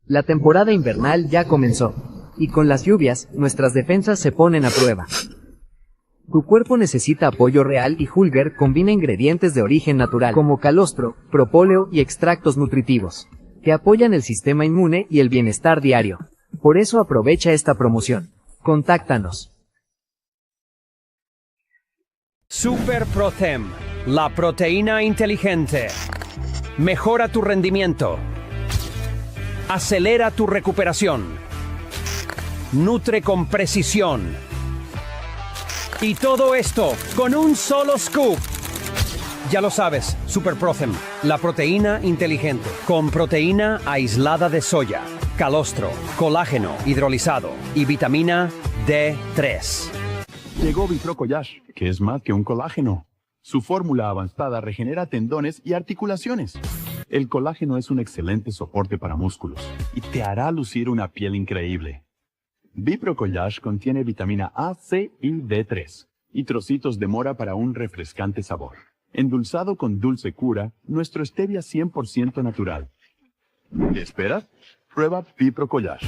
La temporada invernal ya comenzó, y con las lluvias, nuestras defensas se ponen a prueba. Tu cuerpo necesita apoyo real y Hulger combina ingredientes de origen natural, como calostro, propóleo y extractos nutritivos, que apoyan el sistema inmune y el bienestar diario. Por eso aprovecha esta promoción. Contáctanos. Super Prothem, la proteína inteligente. Mejora tu rendimiento. Acelera tu recuperación. Nutre con precisión. Y todo esto con un solo scoop. Ya lo sabes, Super Prothem, la proteína inteligente, con proteína aislada de soya, calostro, colágeno hidrolizado y vitamina D3. Llegó Biprocollash, que es más que un colágeno. Su fórmula avanzada regenera tendones y articulaciones. El colágeno es un excelente soporte para músculos y te hará lucir una piel increíble. Biprocollash contiene vitamina A, C y D3 y trocitos de mora para un refrescante sabor. Endulzado con dulce cura, nuestro stevia 100% natural. ¿Qué esperas? Prueba Biprocollash.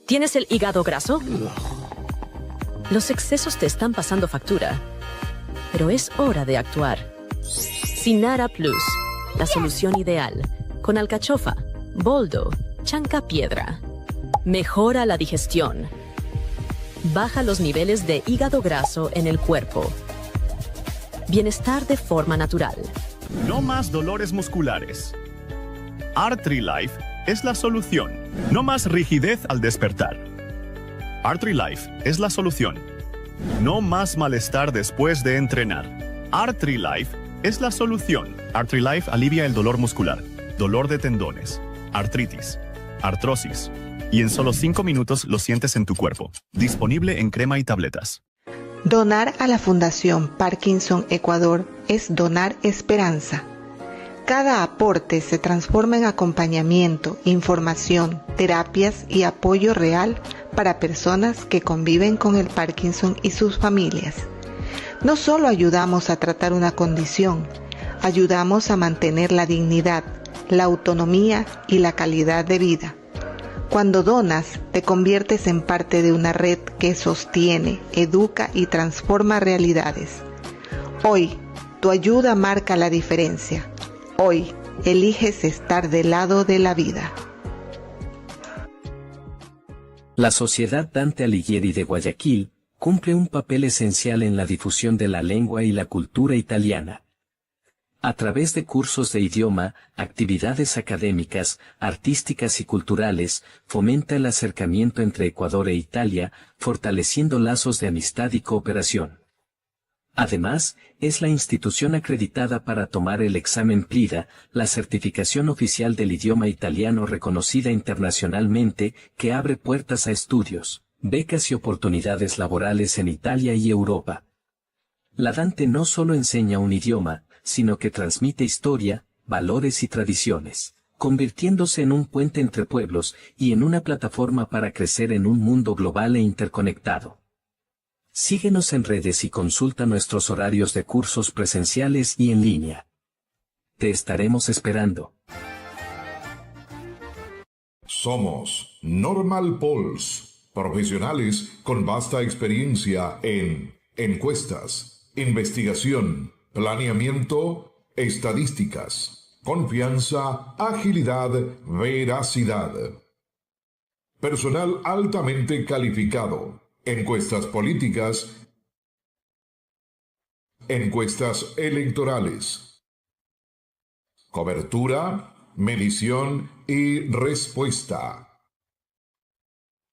¿Tienes el hígado graso? Los excesos te están pasando factura, pero es hora de actuar. Sinara Plus, la solución ideal, con alcachofa, boldo, chanca piedra. Mejora la digestión. Baja los niveles de hígado graso en el cuerpo. Bienestar de forma natural. No más dolores musculares. Artrilife es la solución. No más rigidez al despertar. Artrilife es la solución. No más malestar después de entrenar. Artrilife es la solución. Artrilife alivia el dolor muscular, dolor de tendones, artritis, artrosis. Y en solo 5 minutos lo sientes en tu cuerpo. Disponible en crema y tabletas. Donar a la Fundación Parkinson Ecuador es donar esperanza. Cada aporte se transforma en acompañamiento, información, terapias y apoyo real para personas que conviven con el Parkinson y sus familias. No solo ayudamos a tratar una condición, ayudamos a mantener la dignidad, la autonomía y la calidad de vida. Cuando donas, te conviertes en parte de una red que sostiene, educa y transforma realidades. Hoy, tu ayuda marca la diferencia. Hoy, eliges estar del lado de la vida. La Sociedad Dante Alighieri de Guayaquil cumple un papel esencial en la difusión de la lengua y la cultura italiana. A través de cursos de idioma, actividades académicas, artísticas y culturales, fomenta el acercamiento entre Ecuador e Italia, fortaleciendo lazos de amistad y cooperación. Además, es la institución acreditada para tomar el examen PLIDA, la certificación oficial del idioma italiano reconocida internacionalmente, que abre puertas a estudios, becas y oportunidades laborales en Italia y Europa. La Dante no solo enseña un idioma, sino que transmite historia, valores y tradiciones, convirtiéndose en un puente entre pueblos y en una plataforma para crecer en un mundo global e interconectado. Síguenos en redes y consulta nuestros horarios de cursos presenciales y en línea. Te estaremos esperando. Somos Normal Polls, profesionales con vasta experiencia en encuestas, investigación, planeamiento, estadísticas, confianza, agilidad, veracidad. Personal altamente calificado. Encuestas políticas, encuestas electorales, cobertura, medición y respuesta.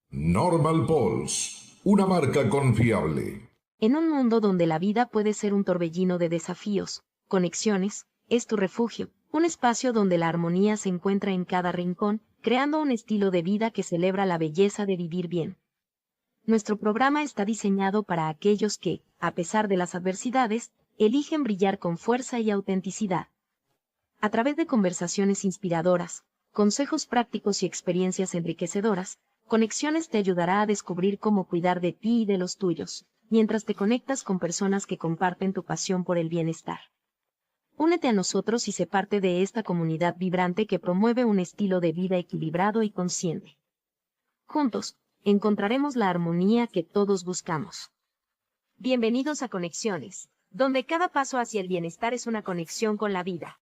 Normal Polls, una marca confiable. En un mundo donde la vida puede ser un torbellino de desafíos, Conexiones es tu refugio, un espacio donde la armonía se encuentra en cada rincón, creando un estilo de vida que celebra la belleza de vivir bien. Nuestro programa está diseñado para aquellos que, a pesar de las adversidades, eligen brillar con fuerza y autenticidad. A través de conversaciones inspiradoras, consejos prácticos y experiencias enriquecedoras, Conexiones te ayudará a descubrir cómo cuidar de ti y de los tuyos, mientras te conectas con personas que comparten tu pasión por el bienestar. Únete a nosotros y sé parte de esta comunidad vibrante que promueve un estilo de vida equilibrado y consciente. Juntos, encontraremos la armonía que todos buscamos. Bienvenidos a Conexiones, donde cada paso hacia el bienestar es una conexión con la vida.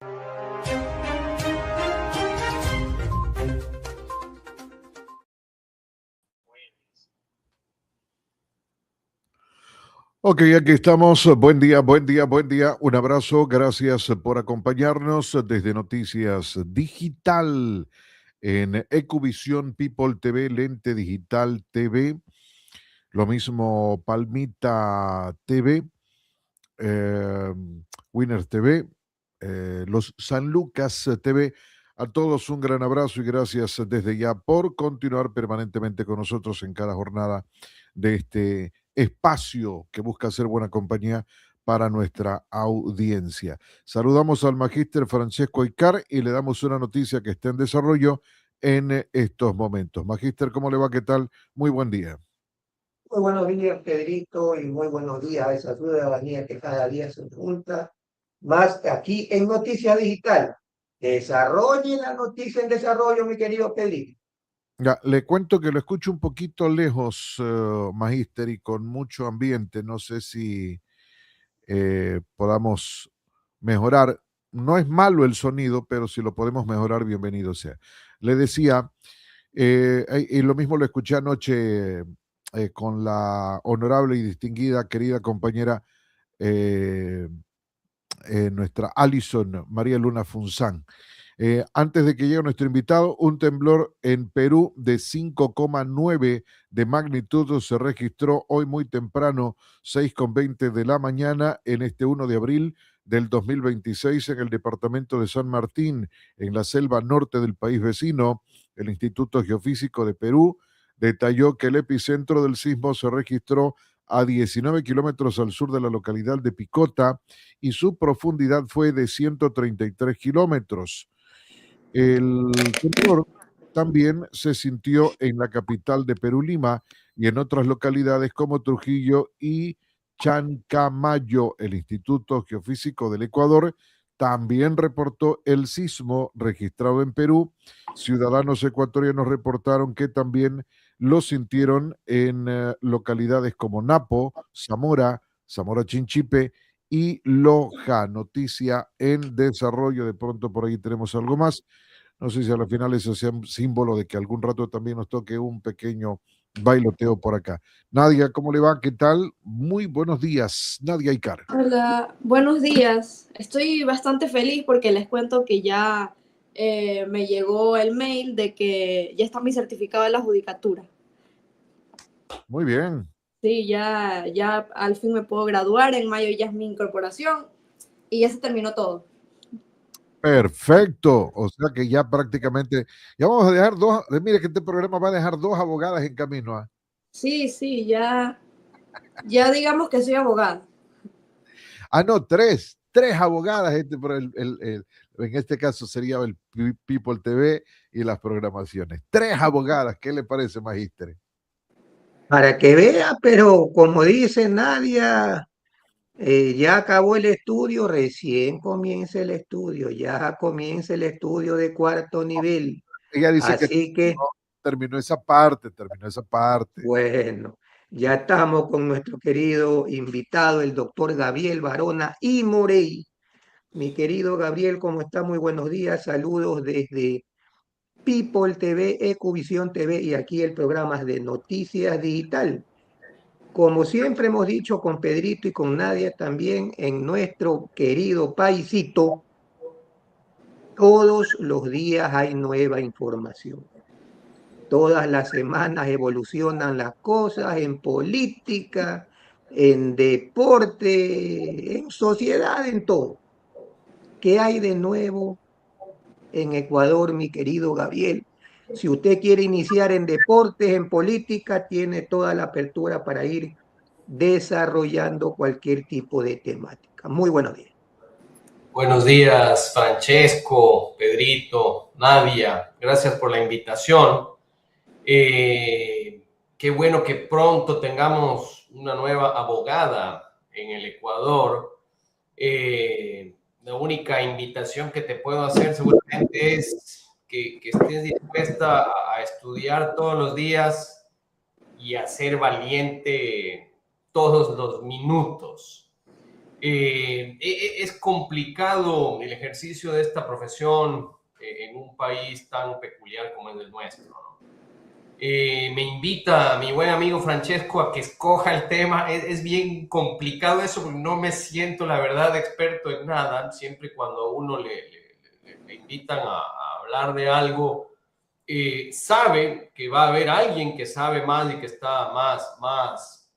Ok, aquí estamos. Buen día, buen día, buen día. Un abrazo. Gracias por acompañarnos desde Noticias Digital en Ecovisión People TV, Lente Digital TV, lo mismo Palmita TV, eh, Winners TV, los San Lucas TV. A todos un gran abrazo y gracias desde ya por continuar permanentemente con nosotros en cada jornada de este espacio que busca ser buena compañía para nuestra audiencia. Saludamos al magíster Francesco Icar y le damos una noticia que está en desarrollo en estos momentos. Magíster, ¿cómo le va? ¿Qué tal? Muy buen día. Muy buenos días, Pedrito, y muy buenos días a esa ciudadanía que cada día se junta más aquí en Noticia Digital. Desarrolle la noticia en desarrollo, mi querido Pedrito. Ya, le cuento que lo escucho un poquito lejos, magíster, y con mucho ambiente. No sé si podamos mejorar. No es malo el sonido, pero si lo podemos mejorar, bienvenido sea. Le decía, y lo mismo lo escuché anoche con la honorable y distinguida, querida compañera, nuestra Alison María Luna Funzán. Antes de que llegue nuestro invitado, un temblor en Perú de 5,9 de magnitud se registró hoy muy temprano, 6:20 de la mañana, en este 1 de abril del 2026 en el departamento de San Martín, en la selva norte del país vecino. El Instituto Geofísico de Perú detalló que el epicentro del sismo se registró a 19 kilómetros al sur de la localidad de Picota y su profundidad fue de 133 kilómetros. El temblor también se sintió en la capital de Perú, Lima, y en otras localidades como Trujillo y Chancamayo. El Instituto Geofísico del Ecuador también reportó el sismo registrado en Perú. Ciudadanos ecuatorianos reportaron que también lo sintieron en localidades como Napo, Zamora, Zamora Chinchipe y Loja. Noticia en desarrollo. De pronto por ahí tenemos algo más. No sé si a la final eso sea un símbolo de que algún rato también nos toque un pequeño bailoteo por acá. Nadia, ¿cómo le va? ¿Qué tal? Muy buenos días, Nadia Icar. Hola, buenos días. Estoy bastante feliz porque les cuento que ya me llegó el mail de que ya está mi certificado de la judicatura. Muy bien. Sí, ya al fin me puedo graduar. En mayo ya es mi incorporación y ya se terminó todo. Perfecto. O sea que ya prácticamente, ya vamos a dejar dos, mire que este programa va a dejar dos abogadas en camino. ¿Eh? Sí, ya digamos que soy abogada. Ah, no, tres abogadas, en este caso sería el People TV y las programaciones. Tres abogadas, ¿qué le parece, magíster? Para que vea, pero como dice Nadia, ya acabó el estudio, recién comienza el estudio, ya comienza el estudio de cuarto nivel. Ella dice Así que no, terminó esa parte. Bueno, ya estamos con nuestro querido invitado, el doctor Gabriel Barona y Morey. Mi querido Gabriel, ¿cómo está? Muy buenos días. Saludos desde People TV, Ecovisión TV y aquí el programa de Noticias Digital. Como siempre hemos dicho con Pedrito y con Nadia también en nuestro querido paisito, todos los días hay nueva información. Todas las semanas evolucionan las cosas en política, en deporte, en sociedad, en todo. ¿Qué hay de nuevo en Ecuador, mi querido Gabriel? Si usted quiere iniciar en deportes, en política, tiene toda la apertura para ir desarrollando cualquier tipo de temática. Muy buenos días. Buenos días, Francesco, Pedrito, Nadia. Gracias por la invitación. Qué bueno que pronto tengamos una nueva abogada en el Ecuador. la única invitación que te puedo hacer seguramente es que estés dispuesta a estudiar todos los días y a ser valiente todos los minutos. Es complicado el ejercicio de esta profesión en un país tan peculiar como es el nuestro, ¿no? Me invita mi buen amigo Francesco a que escoja el tema. Es bien complicado eso porque no me siento, la verdad, experto en nada. Siempre cuando a uno le invitan a hablar de algo, sabe que va a haber alguien que sabe más y que está más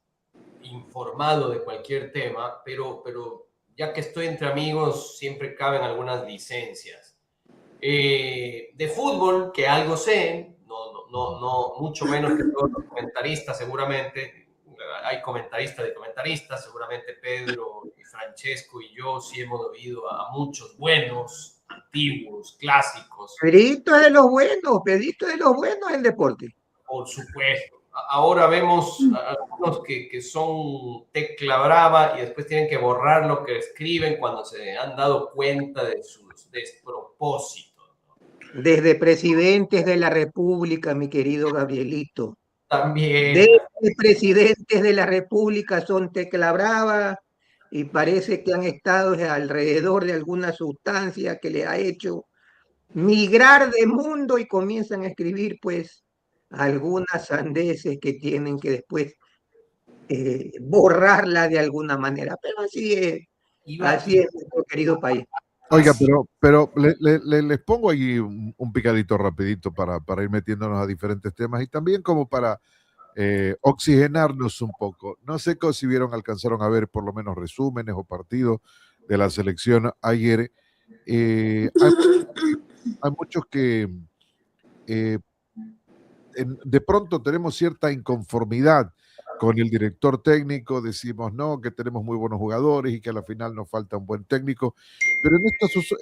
informado de cualquier tema, pero ya que estoy entre amigos, siempre caben algunas licencias. De fútbol, que algo sé, no mucho menos que todos los comentaristas, seguramente. Hay comentaristas de comentaristas, seguramente Pedro y Francesco y yo sí hemos oído a muchos buenos, antiguos, clásicos. Pedrito es de los buenos, Pedrito es de los buenos en deporte. Por supuesto. Ahora vemos algunos que son tecla brava y después tienen que borrar lo que escriben cuando se han dado cuenta de sus despropósitos. Desde presidentes de la República, mi querido Gabrielito. También. Desde presidentes de la República son tecla brava y parece que han estado alrededor de alguna sustancia que les ha hecho migrar de mundo y comienzan a escribir pues algunas sandeces que tienen que después borrarla de alguna manera. Pero así es nuestro querido país. Oiga, pero les pongo ahí un picadito rapidito para ir metiéndonos a diferentes temas y también como para oxigenarnos un poco. No sé si alcanzaron a ver por lo menos resúmenes o partidos de la selección ayer. Hay muchos que de pronto tenemos cierta inconformidad con el director técnico, decimos no, que tenemos muy buenos jugadores y que a la final nos falta un buen técnico, pero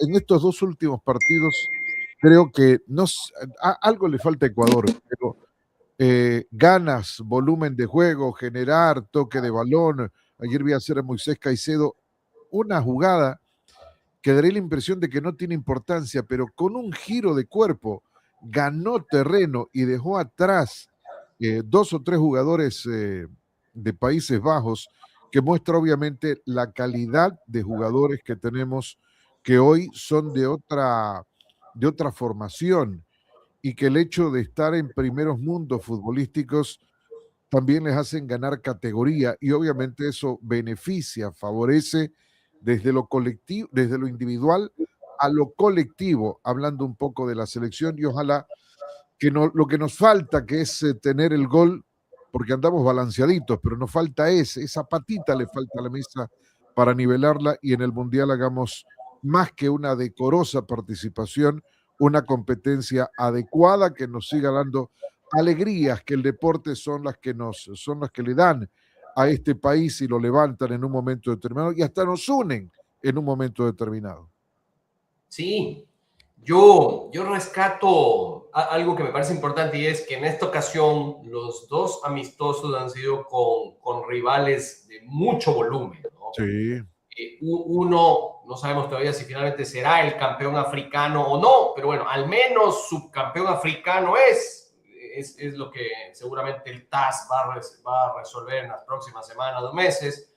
en estos dos últimos partidos creo que algo le falta a Ecuador, pero ganas, volumen de juego, generar, toque de balón. Ayer vi hacer a Moisés Caicedo una jugada que daría la impresión de que no tiene importancia, pero con un giro de cuerpo ganó terreno y dejó atrás dos o tres jugadores de Países Bajos, que muestra obviamente la calidad de jugadores que tenemos, que hoy son de otra formación, y que el hecho de estar en primeros mundos futbolísticos también les hacen ganar categoría, y obviamente eso beneficia, favorece desde lo colectivo, desde lo individual a lo colectivo, hablando un poco de la selección, y ojalá que lo que nos falta, que es tener el gol, porque andamos balanceaditos, pero nos falta esa patita le falta a la mesa para nivelarla, y en el Mundial hagamos más que una decorosa participación, una competencia adecuada que nos siga dando alegrías, que el deporte son las que le dan a este país y lo levantan en un momento determinado y hasta nos unen en un momento determinado. Sí, yo rescato algo que me parece importante, y es que en esta ocasión los dos amistosos han sido con rivales de mucho volumen, ¿no? Sí. Uno, no sabemos todavía si finalmente será el campeón africano o no, pero bueno, al menos subcampeón africano es lo que seguramente el TAS va a resolver en las próximas semanas o meses.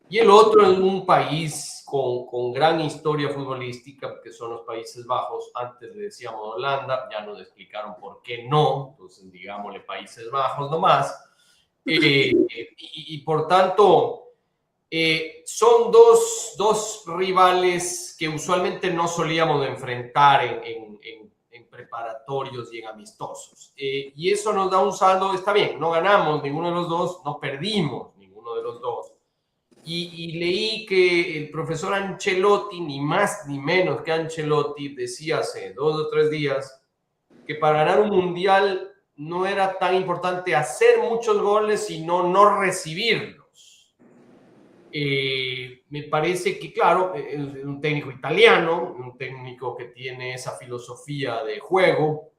Y el otro es un país con gran historia futbolística, que son los Países Bajos. Antes le decíamos Holanda, ya nos explicaron por qué no, entonces digámosle Países Bajos nomás. Y por tanto, son dos rivales que usualmente no solíamos enfrentar en preparatorios y en amistosos. Y eso nos da un saldo, está bien, no ganamos ninguno de los dos, no perdimos ninguno de los dos. Y leí que el profesor Ancelotti, ni más ni menos que Ancelotti, decía hace 2 o 3 días que para ganar un mundial no era tan importante hacer muchos goles, sino no recibirlos. Me parece que, claro, es un técnico italiano, un técnico que tiene esa filosofía de juego,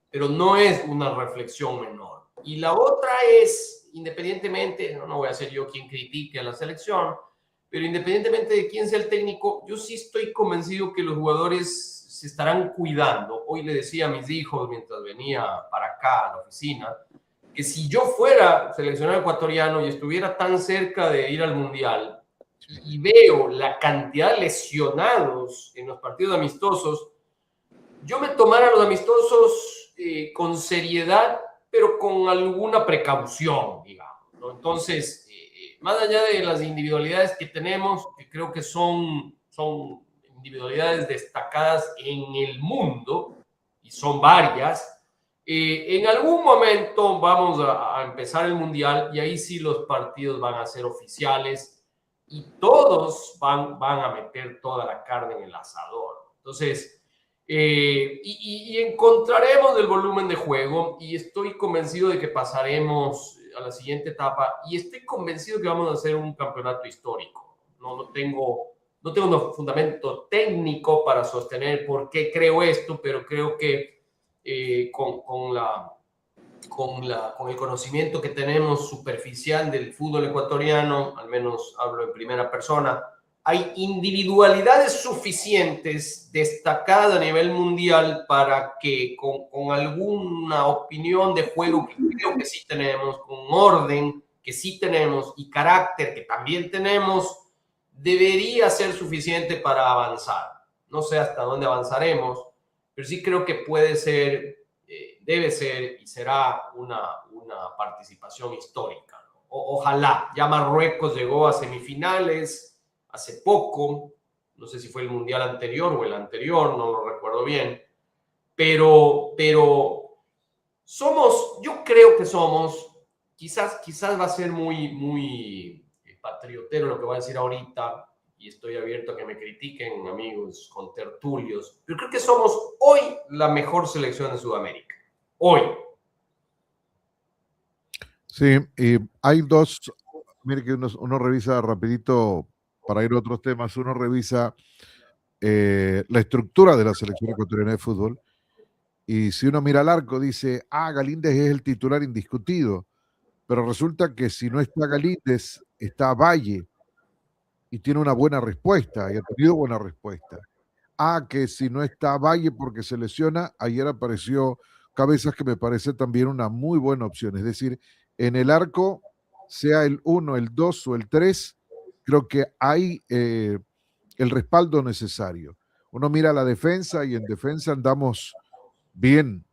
pero no es una reflexión menor. Y la otra es, independientemente, no voy a ser yo quien critique a la selección, pero independientemente de quién sea el técnico, yo sí estoy convencido que los jugadores se estarán cuidando. Hoy le decía a mis hijos mientras venía para acá a la oficina, que si yo fuera seleccionado ecuatoriano y estuviera tan cerca de ir al Mundial y veo la cantidad de lesionados en los partidos amistosos, yo me tomara los amistosos con seriedad, pero con alguna precaución, digamos, ¿no? Entonces, más allá de las individualidades que tenemos, que creo que son individualidades destacadas en el mundo, y son varias, en algún momento vamos a empezar el Mundial y ahí sí los partidos van a ser oficiales y todos van a meter toda la carne en el asador. Entonces, y encontraremos el volumen de juego y estoy convencido de que pasaremos a la siguiente etapa y estoy convencido que vamos a hacer un campeonato histórico. No tengo un fundamento técnico para sostener por qué creo esto, pero creo que con el conocimiento que tenemos superficial del fútbol ecuatoriano, al menos hablo en primera persona, hay individualidades suficientes destacadas a nivel mundial para que con alguna opinión de juego que creo que sí tenemos, con orden que sí tenemos y carácter que también tenemos, debería ser suficiente para avanzar. No sé hasta dónde avanzaremos, pero sí creo que puede ser, debe ser y será una participación histórica. Ojalá. Ya Marruecos llegó a semifinales hace poco, no sé si fue el mundial anterior o el anterior, no lo recuerdo bien, pero yo creo que somos, quizás va a ser muy patriotero lo que voy a decir ahorita, y estoy abierto a que me critiquen amigos contertulios, pero creo que somos hoy la mejor selección de Sudamérica. Hoy. Sí, y hay dos, mire que uno revisa rapidito para ir a otros temas, uno revisa la estructura de la selección ecuatoriana de fútbol y si uno mira al arco dice, Galíndez es el titular indiscutido, pero resulta que si no está Galíndez, está Valle y tiene una buena respuesta y ha tenido buena respuesta. Que si no está Valle porque se lesiona, ayer apareció Cabezas que me parece también una muy buena opción, es decir, en el arco, sea el 1, el 2 o el 3, creo que hay el respaldo necesario. Uno mira la defensa y en defensa andamos bien.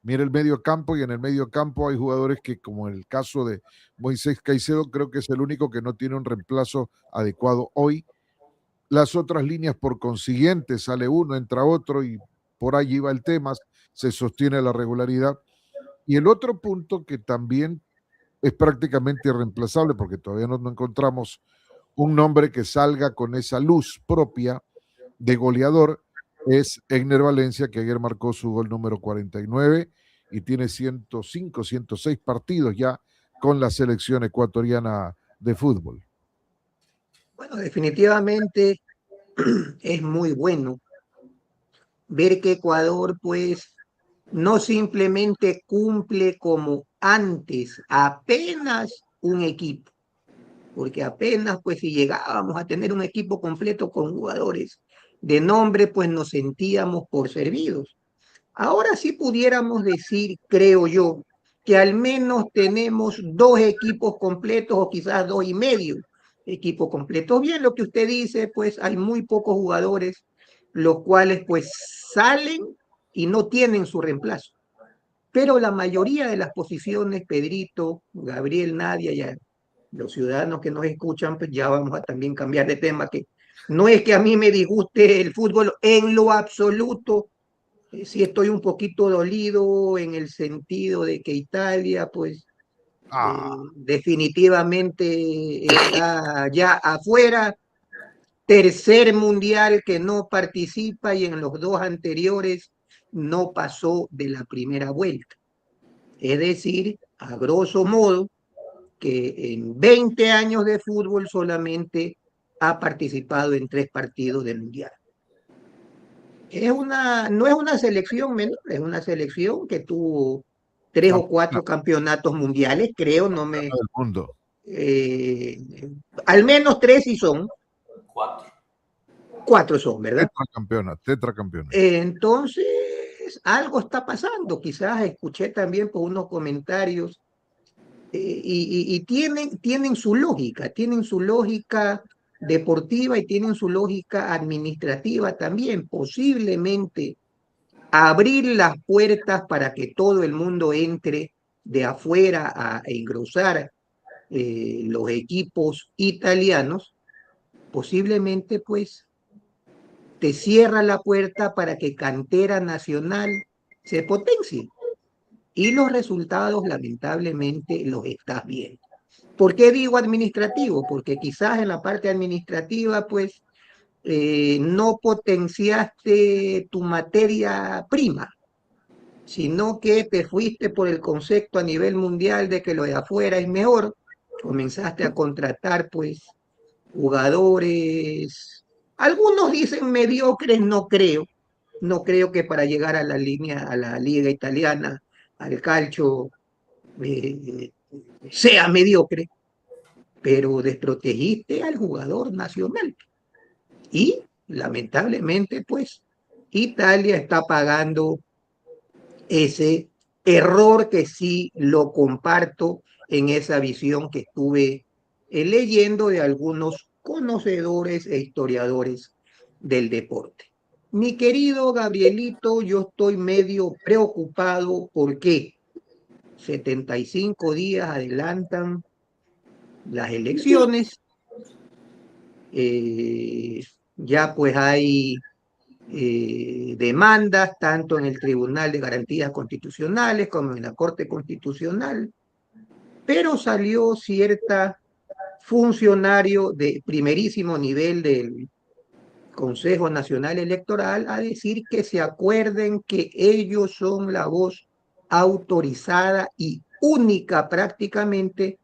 Mira el medio campo y en el medio campo hay jugadores que, como el caso de Moisés Caicedo, creo que es el único que no tiene un reemplazo adecuado hoy. Las otras líneas, por consiguiente, sale uno, entra otro y por allí va el tema, se sostiene la regularidad. Y el otro punto que también es prácticamente irreemplazable, porque todavía no encontramos un nombre que salga con esa luz propia de goleador, es Egner Valencia, que ayer marcó su gol número 49 y tiene 105, 106 partidos ya con la selección ecuatoriana de fútbol. Bueno, definitivamente es muy bueno ver que Ecuador, pues, no simplemente cumple como antes, apenas un equipo, porque apenas, pues, si llegábamos a tener un equipo completo con jugadores de nombre, pues nos sentíamos por servidos. Ahora sí pudiéramos decir, creo yo, que al menos tenemos 2 equipos completos o quizás 2 y medio equipos completos. Bien, lo que usted dice, pues hay muy pocos jugadores, los cuales pues salen y no tienen su reemplazo. Pero la mayoría de las posiciones, Pedrito, Gabriel, Nadia, ya los ciudadanos que nos escuchan, pues ya vamos a también cambiar de tema, que no es que a mí me disguste el fútbol en lo absoluto. Sí estoy un poquito dolido en el sentido de que Italia, pues, definitivamente está ya afuera. Tercer mundial que no participa y en los 2 anteriores no pasó de la primera vuelta. Es decir, a grosso modo, que en 20 años de fútbol solamente ha participado en 3 partidos del mundial. No es una selección menor, es una selección que tuvo 3 o 4 campeonatos mundiales, creo, no me... Del mundo. Al menos 3 sí son. 4. 4 son, ¿verdad? Tetracampeona. Entonces, algo está pasando. Quizás escuché también por unos comentarios y tienen su lógica deportiva y tienen su lógica administrativa también. Posiblemente abrir las puertas para que todo el mundo entre de afuera a engrosar los equipos italianos, posiblemente pues te cierra la puerta para que cantera nacional se potencie. Y los resultados lamentablemente los estás viendo. ¿Por qué digo administrativo? Porque quizás en la parte administrativa pues no potenciaste tu materia prima, sino que te fuiste por el concepto a nivel mundial de que lo de afuera es mejor. Comenzaste a contratar pues jugadores, algunos dicen mediocres, no creo que para llegar a la liga italiana, al calcio, sea mediocre, pero desprotegiste al jugador nacional. Y lamentablemente pues Italia está pagando ese error, que sí lo comparto en esa visión que estuve leyendo de algunos conocedores e historiadores del deporte. Mi querido Gabrielito, yo estoy medio preocupado porque 75 días adelantan las elecciones, ya pues hay demandas tanto en el Tribunal de Garantías Constitucionales como en la Corte Constitucional, pero salió cierta funcionario de primerísimo nivel del Consejo Nacional Electoral a decir que se acuerden que ellos son la voz autorizada y única prácticamente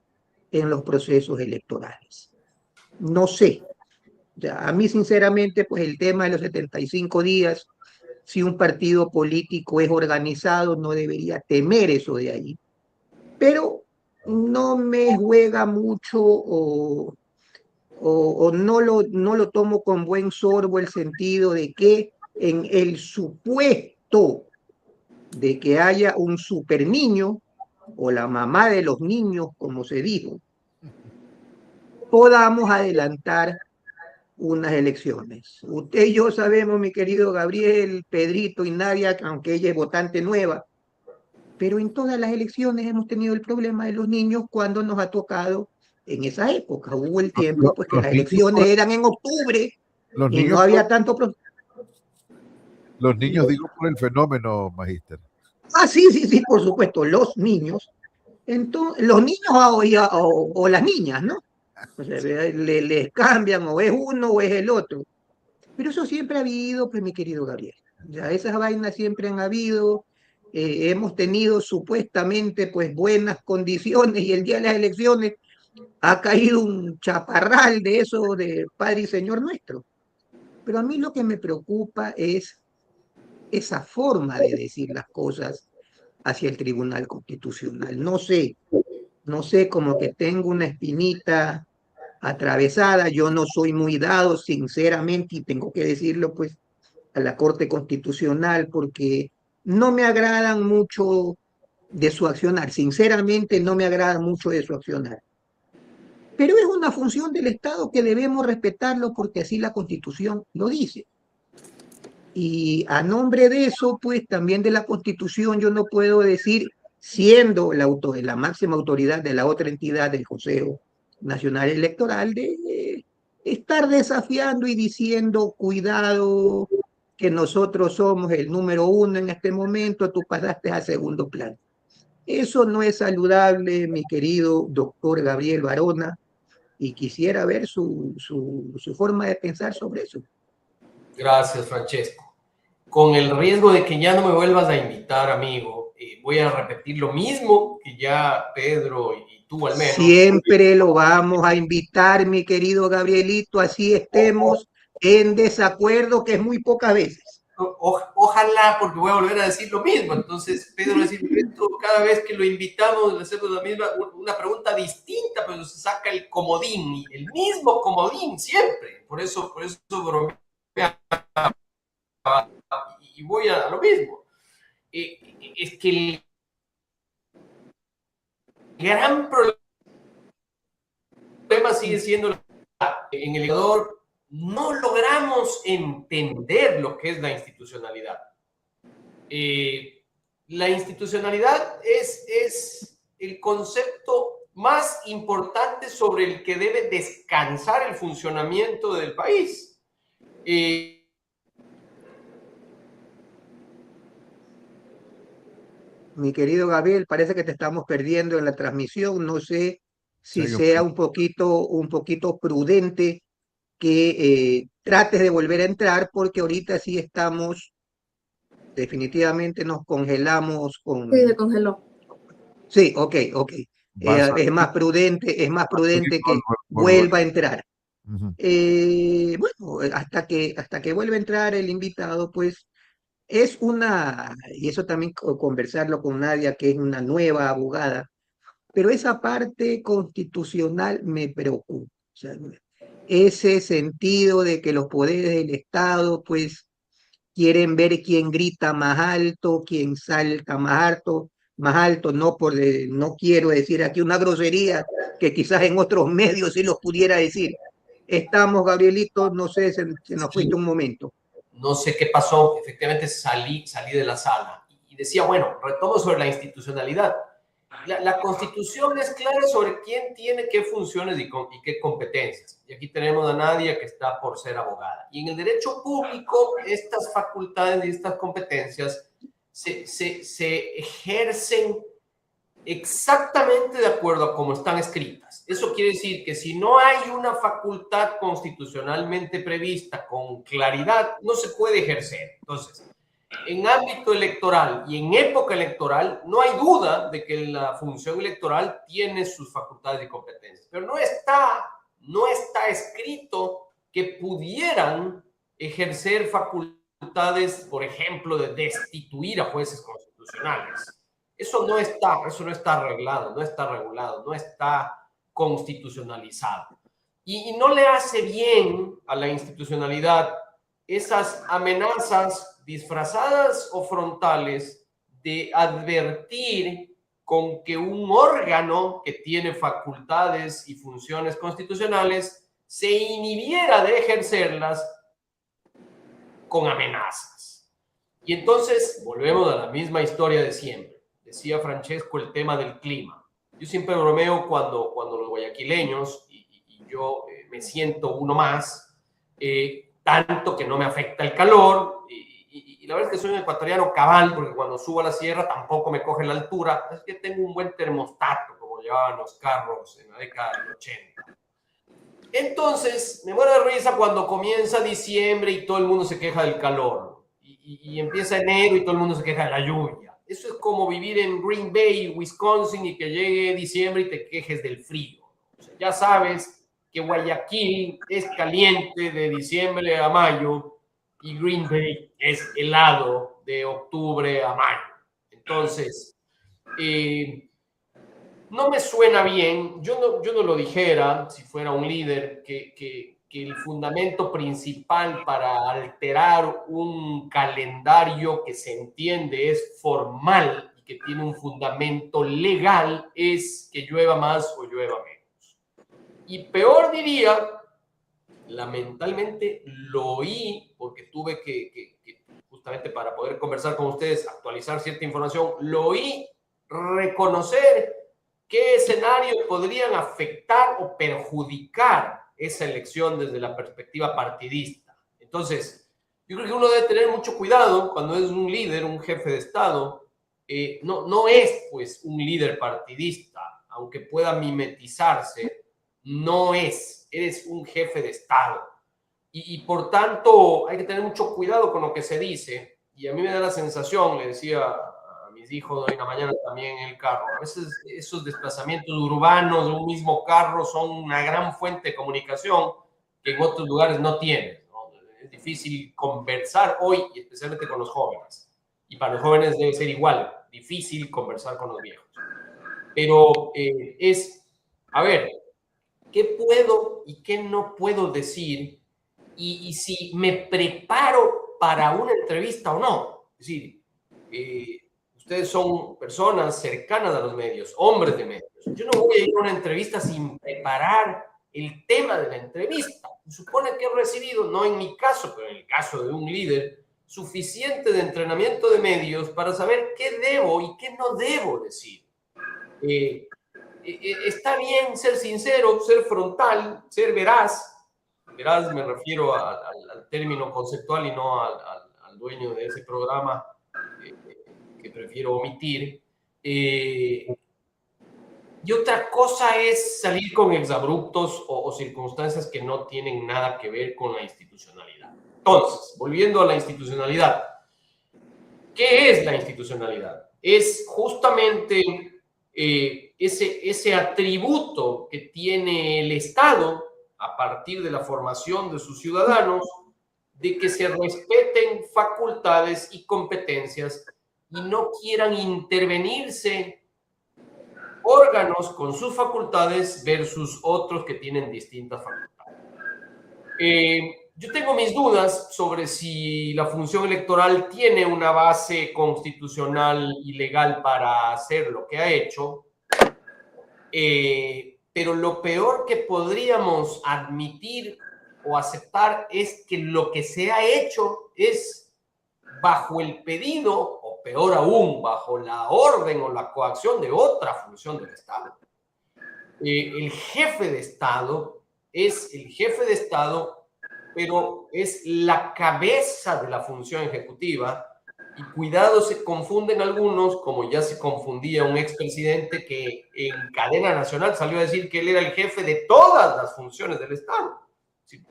en los procesos electorales. No sé, ya, a mí sinceramente pues el tema de los 75 días, si un partido político es organizado no debería temer eso de ahí, pero no me juega mucho o no lo tomo con buen sorbo el sentido de que en el supuesto de que haya un super niño o la mamá de los niños, como se dijo, podamos adelantar unas elecciones. Usted y yo sabemos, mi querido Gabriel, Pedrito y Nadia, aunque ella es votante nueva, pero en todas las elecciones hemos tenido el problema de los niños cuando nos ha tocado en esa época. Hubo el tiempo pues que las elecciones eran en octubre y no había tanto problema. Los niños, digo, por el fenómeno, magíster. Sí, por supuesto, los niños. Entonces, los niños o las niñas, ¿no? O sea, les cambian, o es uno o es el otro. Pero eso siempre ha habido, pues, mi querido Gabriel. Ya esas vainas siempre han habido. Hemos tenido supuestamente, pues, buenas condiciones y el día de las elecciones ha caído un chaparral de eso de Padre y Señor nuestro. Pero a mí lo que me preocupa es esa forma de decir las cosas hacia el Tribunal Constitucional. No sé, como que tengo una espinita atravesada. Yo no soy muy dado, sinceramente, y tengo que decirlo, pues, a la Corte Constitucional, porque no me agradan mucho de su accionar. Sinceramente, no me agrada mucho de su accionar. Pero es una función del Estado que debemos respetarlo porque así la Constitución lo dice. Y a nombre de eso, pues también de la Constitución, yo no puedo decir, siendo la máxima autoridad de la otra entidad del Consejo Nacional Electoral, de estar desafiando y diciendo, cuidado, que nosotros somos el número 1 en este momento, tú pasaste a segundo plano. Eso no es saludable, mi querido doctor Gabriel Barona, y quisiera ver su forma de pensar sobre eso. Gracias, Francesco. Con el riesgo de que ya no me vuelvas a invitar, amigo, voy a repetir lo mismo que ya Pedro y tú al menos. Siempre lo vamos a invitar, mi querido Gabrielito, así estemos en desacuerdo, que es muy pocas veces. ojalá, porque voy a volver a decir lo mismo. Entonces, Pedro Silvestre, cada vez que lo invitamos, le hacemos la misma, una pregunta distinta, pero se saca el comodín, el mismo comodín siempre. Por eso bromea y voy a lo mismo. Es que el gran problema sigue siendo en el Ecuador. No logramos entender lo que es la institucionalidad. La institucionalidad es el concepto más importante sobre el que debe descansar el funcionamiento del país. Mi querido Gabriel, parece que te estamos perdiendo en la transmisión. No sé si sea un poquito prudente que trates de volver a entrar, porque ahorita sí estamos, definitivamente nos congelamos con... Sí, se congeló. Sí, ok. Es más prudente que vuelva a entrar. Bueno, hasta que vuelva a entrar el invitado, pues es y eso también conversarlo con Nadia, que es una nueva abogada, pero esa parte constitucional me preocupa. O sea, ese sentido de que los poderes del Estado, pues, quieren ver quién grita más alto, quién salta más alto, no quiero decir aquí una grosería que quizás en otros medios sí los pudiera decir. Estamos, Gabrielito, no sé, se nos fuiste un momento. No sé qué pasó, efectivamente salí de la sala y decía, bueno, retomo sobre la institucionalidad. La Constitución es clara sobre quién tiene qué funciones y qué competencias. Y aquí tenemos a Nadia, que está por ser abogada. Y en el derecho público, estas facultades y estas competencias se ejercen exactamente de acuerdo a cómo están escritas. Eso quiere decir que si no hay una facultad constitucionalmente prevista con claridad, no se puede ejercer. Entonces, en ámbito electoral y en época electoral, no hay duda de que la función electoral tiene sus facultades y competencias, pero no está escrito que pudieran ejercer facultades, por ejemplo, de destituir a jueces constitucionales. Eso no está arreglado, no está regulado, no está constitucionalizado. Y no le hace bien a la institucionalidad esas amenazas disfrazadas o frontales de advertir con que un órgano que tiene facultades y funciones constitucionales se inhibiera de ejercerlas con amenazas. Y entonces volvemos a la misma historia de siempre. Decía Francesco el tema del clima. Yo siempre bromeo cuando los guayaquileños, y yo me siento uno más, tanto que no me afecta el calor, y la verdad es que soy un ecuatoriano cabal, porque cuando subo a la sierra tampoco me coge la altura, es que tengo un buen termostato, como llevaban los carros en la década del 80. Entonces, me muero de risa cuando comienza diciembre y todo el mundo se queja del calor, y empieza enero y todo el mundo se queja de la lluvia. Eso es como vivir en Green Bay, Wisconsin, y que llegue diciembre y te quejes del frío. O sea, ya sabes que Guayaquil es caliente de diciembre a mayo y Green Bay es helado de octubre a mayo. Entonces, no me suena bien. Yo no lo dijera si fuera un líder que el fundamento principal para alterar un calendario que se entiende es formal y que tiene un fundamento legal es que llueva más o llueva menos. Y peor diría, lamentablemente lo oí porque tuve que justamente para poder conversar con ustedes, actualizar cierta información, lo oí reconocer qué escenarios podrían afectar o perjudicar esa elección desde la perspectiva partidista. Entonces, yo creo que uno debe tener mucho cuidado cuando es un líder, un jefe de Estado. No es pues un líder partidista, aunque pueda mimetizarse, no es, eres un jefe de Estado. Y por tanto hay que tener mucho cuidado con lo que se dice. Y a mí me da la sensación, le decía a mis hijos hoy en la mañana también en el carro, a veces esos desplazamientos urbanos de un mismo carro son una gran fuente de comunicación que en otros lugares no tienes, ¿no? es difícil conversar hoy, especialmente con los jóvenes. Y para los jóvenes debe ser igual, difícil conversar con los viejos. Pero a ver, ¿qué puedo y qué no puedo decir? Y si me preparo para una entrevista o no. Es decir, ustedes son personas cercanas a los medios, hombres de medios. Yo no voy a ir a una entrevista sin preparar el tema de la entrevista. Se supone que he recibido, no en mi caso, pero en el caso de un líder, suficiente de entrenamiento de medios para saber qué debo y qué no debo decir. Está bien ser sincero, ser frontal, ser veraz. Veraz me refiero al término conceptual y no al dueño de ese programa que prefiero omitir. Y otra cosa es salir con exabruptos o circunstancias que no tienen nada que ver con la institucionalidad. Entonces, volviendo a la institucionalidad. ¿Qué es la institucionalidad? Es justamente ese atributo que tiene el Estado a partir de la formación de sus ciudadanos, de que se respeten facultades y competencias y no quieran intervenirse órganos con sus facultades versus otros que tienen distintas facultades. Yo tengo mis dudas sobre si la función electoral tiene una base constitucional y legal para hacer lo que ha hecho, pero lo peor que podríamos admitir o aceptar es que lo que se ha hecho es bajo el pedido, o peor aún, bajo la orden o la coacción de otra función del Estado. El jefe de Estado es el jefe de Estado, pero es la cabeza de la función ejecutiva. Y cuidado, se confunden algunos, como ya se confundía un expresidente que en cadena nacional salió a decir que él era el jefe de todas las funciones del Estado.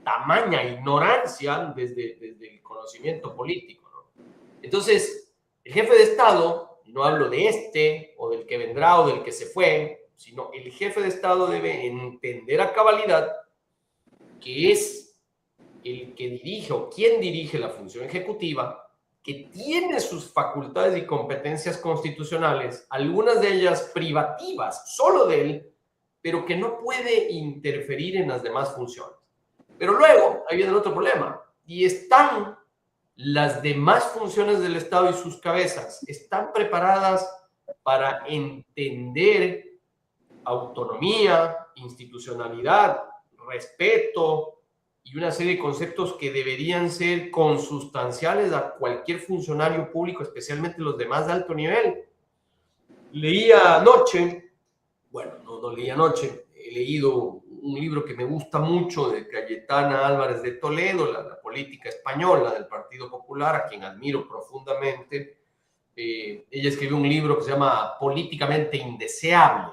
Tamaña ignorancia desde el conocimiento político, ¿no? Entonces, el jefe de Estado, no hablo de este o del que vendrá o del que se fue, sino el jefe de Estado debe entender a cabalidad que es el que dirige o quien dirige la función ejecutiva, que tiene sus facultades y competencias constitucionales, algunas de ellas privativas, solo de él, pero que no puede interferir en las demás funciones. Pero luego, ahí viene el otro problema, y están las demás funciones del Estado y sus cabezas, están preparadas para entender autonomía, institucionalidad, respeto, y una serie de conceptos que deberían ser consustanciales a cualquier funcionario público, especialmente los de más alto nivel. Leía anoche, bueno, no leí anoche, he leído un libro que me gusta mucho de Cayetana Álvarez de Toledo, la política española del Partido Popular, a quien admiro profundamente. Ella escribió un libro que se llama Políticamente Indeseable.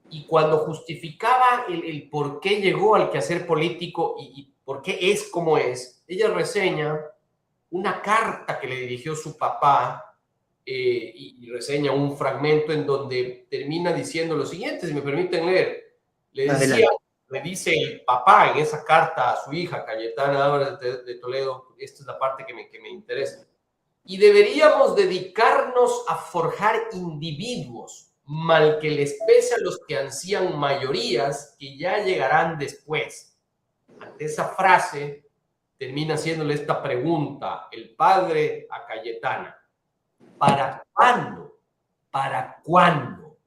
Y cuando justificaba el por qué llegó al quehacer político y por qué es como es, ella reseña una carta que le dirigió su papá y reseña un fragmento en donde termina diciendo lo siguiente, si me permiten leer. Le dice el papá en esa carta a su hija, Cayetana Álvarez de Toledo, esta es la parte que me interesa. Y deberíamos dedicarnos a forjar individuos, mal que les pese a los que ansían mayorías que ya llegarán después. Ante esa frase, termina haciéndole esta pregunta el padre a Cayetana. ¿Para cuándo? ¿Para cuándo?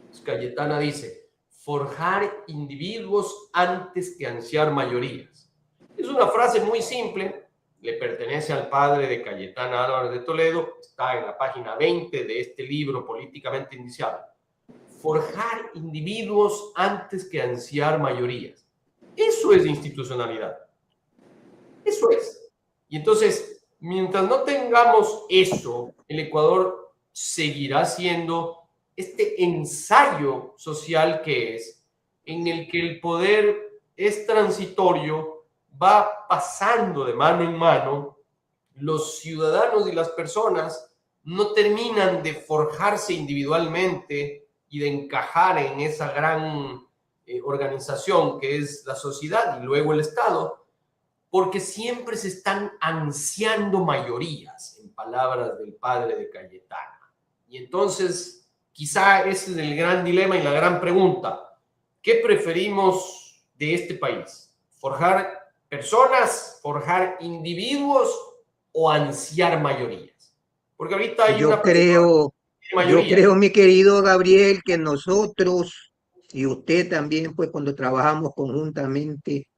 Pues Cayetana dice, forjar individuos antes que ansiar mayorías. Es una frase muy simple, le pertenece al padre de Cayetana Álvarez de Toledo, está en la página 20 de este libro Políticamente Indeseable. Forjar individuos antes que ansiar mayorías. Eso es institucionalidad. Eso es. Y entonces, mientras no tengamos eso, el Ecuador seguirá siendo este ensayo social que es, en el que el poder es transitorio, va pasando de mano en mano, los ciudadanos y las personas no terminan de forjarse individualmente y de encajar en esa gran organización que es la sociedad y luego el Estado, porque siempre se están ansiando mayorías, en palabras del padre de Cayetana. Y entonces, quizá ese es el gran dilema y la gran pregunta. ¿Qué preferimos de este país? ¿Forjar personas, forjar individuos o ansiar mayorías? Porque ahorita hay Yo creo, mi querido Gabriel, que nosotros y usted también, pues cuando trabajamos conjuntamente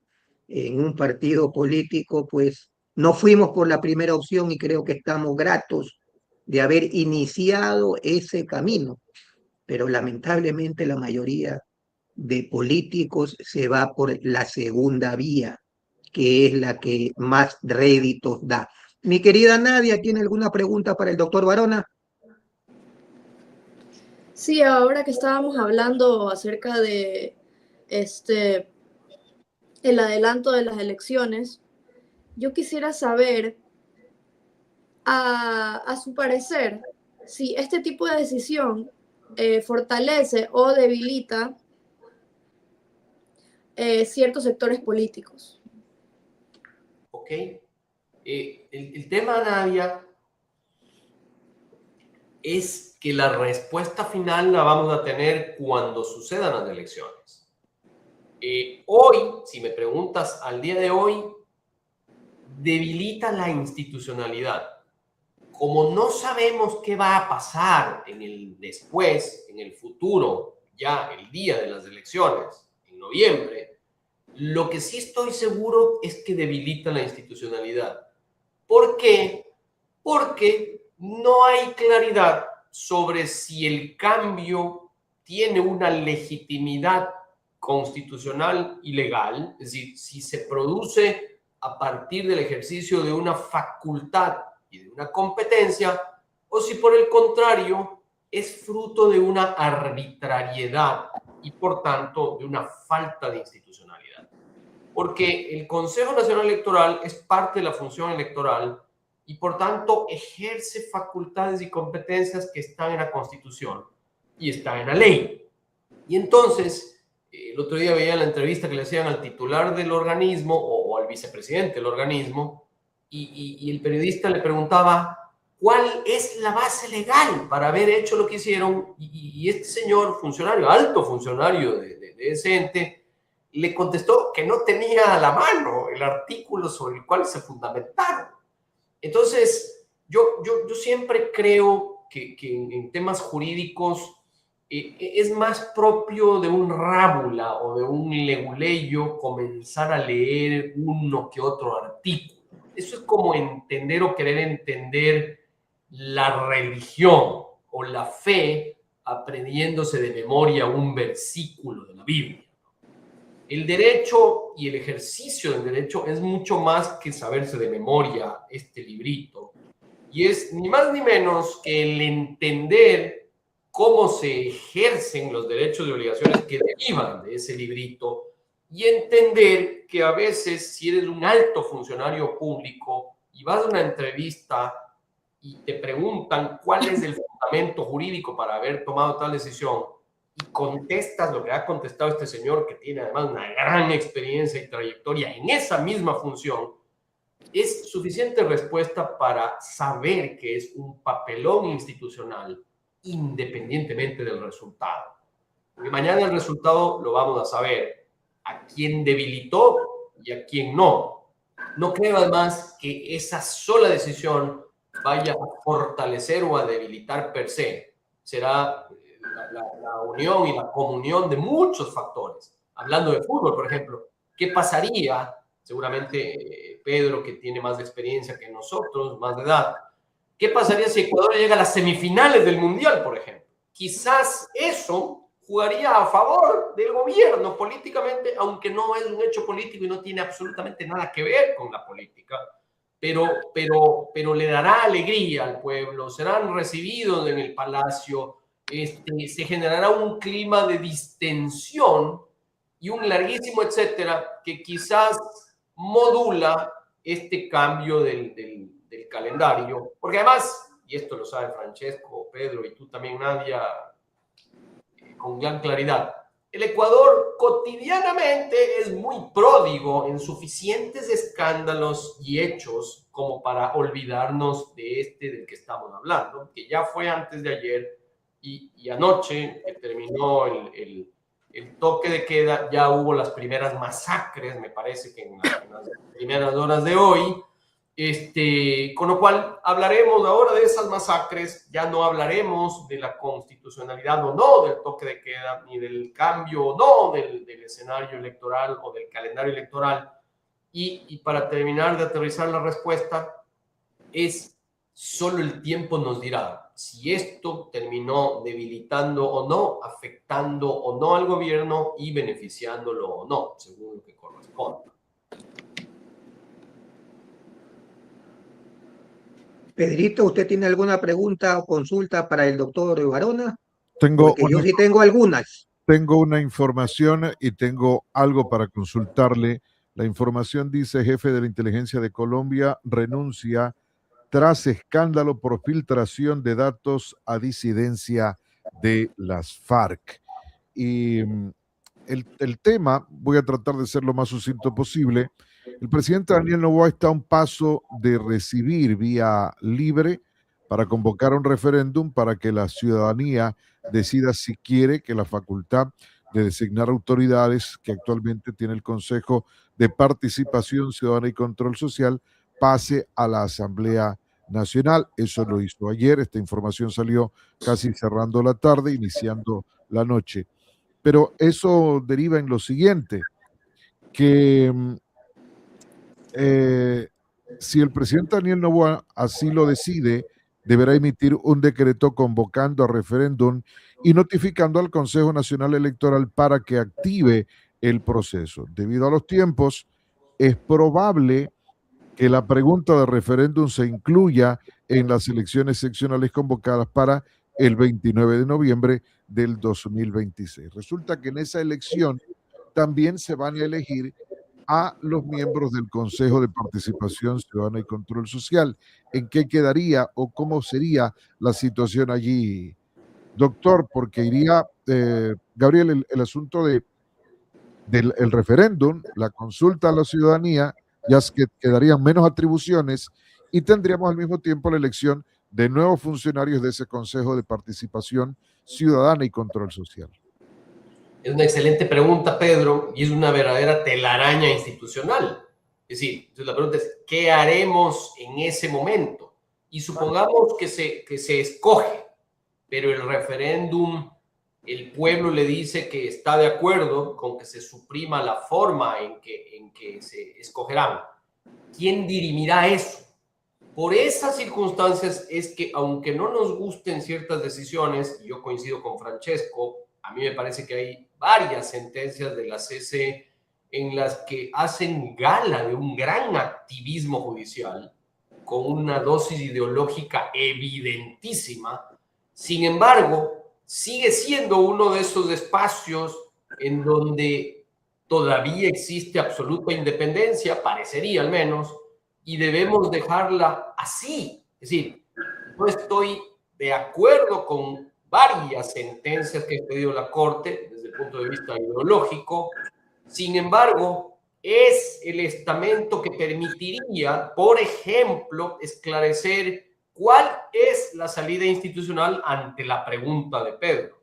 en un partido político, pues no fuimos por la primera opción y creo que estamos gratos de haber iniciado ese camino. Pero lamentablemente la mayoría de políticos se va por la segunda vía, que es la que más réditos da. Mi querida Nadia, ¿tiene alguna pregunta para el doctor Barona? Sí, ahora que estábamos hablando acerca de el adelanto de las elecciones, yo quisiera saber, a su parecer, si este tipo de decisión fortalece o debilita ciertos sectores políticos. Ok. El tema, Nadia, es que la respuesta final la vamos a tener cuando sucedan las elecciones. Hoy, si me preguntas al día de hoy, debilita la institucionalidad. Como no sabemos qué va a pasar en el después, en el futuro, ya el día de las elecciones, en noviembre, lo que sí estoy seguro es que debilita la institucionalidad. ¿Por qué? Porque no hay claridad sobre si el cambio tiene una legitimidad constitucional y legal, es decir, si se produce a partir del ejercicio de una facultad y de una competencia, o si por el contrario es fruto de una arbitrariedad y por tanto de una falta de institucionalidad. Porque el Consejo Nacional Electoral es parte de la función electoral y por tanto ejerce facultades y competencias que están en la Constitución y están en la ley. Y entonces, el otro día veía la entrevista que le hacían al titular del organismo o al vicepresidente del organismo y el periodista le preguntaba cuál es la base legal para haber hecho lo que hicieron y este señor funcionario, alto funcionario de ese ente, le contestó que no tenía a la mano el artículo sobre el cual se fundamentaron. Entonces, yo siempre creo que en temas jurídicos es más propio de un rábula o de un leguleyo comenzar a leer uno que otro artículo. Eso es como entender o querer entender la religión o la fe aprendiéndose de memoria un versículo de la Biblia. El derecho y el ejercicio del derecho es mucho más que saberse de memoria este librito. Y es ni más ni menos que el entender cómo se ejercen los derechos y obligaciones que derivan de ese librito y entender que a veces si eres un alto funcionario público y vas a una entrevista y te preguntan cuál es el fundamento jurídico para haber tomado tal decisión y contestas lo que ha contestado este señor que tiene además una gran experiencia y trayectoria en esa misma función, es suficiente respuesta para saber que es un papelón institucional independientemente del resultado. Porque mañana el resultado lo vamos a saber a quién debilitó y a quién no. No creo además que esa sola decisión vaya a fortalecer o a debilitar per se. Será la unión y la comunión de muchos factores. Hablando de fútbol, por ejemplo, ¿qué pasaría? Seguramente Pedro, que tiene más experiencia que nosotros, más de edad, ¿qué pasaría si Ecuador llega a las semifinales del Mundial, por ejemplo? Quizás eso jugaría a favor del gobierno políticamente, aunque no es un hecho político y no tiene absolutamente nada que ver con la política, pero le dará alegría al pueblo, serán recibidos en el palacio, se generará un clima de distensión y un larguísimo etcétera que quizás modula este cambio del calendario, porque además, y esto lo sabe Francesco, Pedro y tú también, Nadia, con gran claridad, el Ecuador cotidianamente es muy pródigo en suficientes escándalos y hechos como para olvidarnos de este del que estamos hablando, que ya fue antes de ayer y anoche que terminó el toque de queda, ya hubo las primeras masacres, me parece que en las primeras horas de hoy. Con lo cual hablaremos ahora de esas masacres, ya no hablaremos de la constitucionalidad o no del toque de queda, ni del cambio o no del escenario electoral o del calendario electoral. Y para terminar de aterrizar la respuesta, solo el tiempo nos dirá si esto terminó debilitando o no, afectando o no al gobierno y beneficiándolo o no, según lo que corresponda. Pedrito, ¿usted tiene alguna pregunta o consulta para el doctor Barona? Tengo Porque yo sí tengo algunas. Tengo una información y tengo algo para consultarle. La información dice: jefe de la inteligencia de Colombia renuncia tras escándalo por filtración de datos a disidencia de las FARC. Y el tema, voy a tratar de ser lo más sucinto posible. El presidente Daniel Noboa está a un paso de recibir vía libre para convocar un referéndum para que la ciudadanía decida si quiere que la facultad de designar autoridades que actualmente tiene el Consejo de Participación Ciudadana y Control Social pase a la Asamblea Nacional. Eso lo hizo ayer. Esta información salió casi cerrando la tarde, iniciando la noche. Pero eso deriva en lo siguiente, que si el presidente Daniel Noboa así lo decide, deberá emitir un decreto convocando a referéndum y notificando al Consejo Nacional Electoral para que active el proceso. Debido a los tiempos, es probable que la pregunta de referéndum se incluya en las elecciones seccionales convocadas para el 29 de noviembre del 2026. Resulta que en esa elección también se van a elegir a los miembros del Consejo de Participación Ciudadana y Control Social. ¿En qué quedaría o cómo sería la situación allí, doctor? Porque iría, Gabriel, el asunto del referéndum, la consulta a la ciudadanía, ya que quedarían menos atribuciones y tendríamos al mismo tiempo la elección de nuevos funcionarios de ese Consejo de Participación Ciudadana y Control Social. Es una excelente pregunta, Pedro, y es una verdadera telaraña institucional. Es decir, entonces la pregunta es, ¿qué haremos en ese momento? Y supongamos que se escoge, pero el referéndum, el pueblo le dice que está de acuerdo con que se suprima la forma en que se escogerán. ¿Quién dirimirá eso? Por esas circunstancias es que, aunque no nos gusten ciertas decisiones, y yo coincido con Francesco, a mí me parece que hay varias sentencias de la CC en las que hacen gala de un gran activismo judicial con una dosis ideológica evidentísima. Sin embargo, sigue siendo uno de esos espacios en donde todavía existe absoluta independencia, parecería al menos, y debemos dejarla así. Es decir, no estoy de acuerdo con varias sentencias que ha pedido la Corte desde el punto de vista ideológico. Sin embargo, es el estamento que permitiría, por ejemplo, esclarecer cuál es la salida institucional ante la pregunta de Pedro.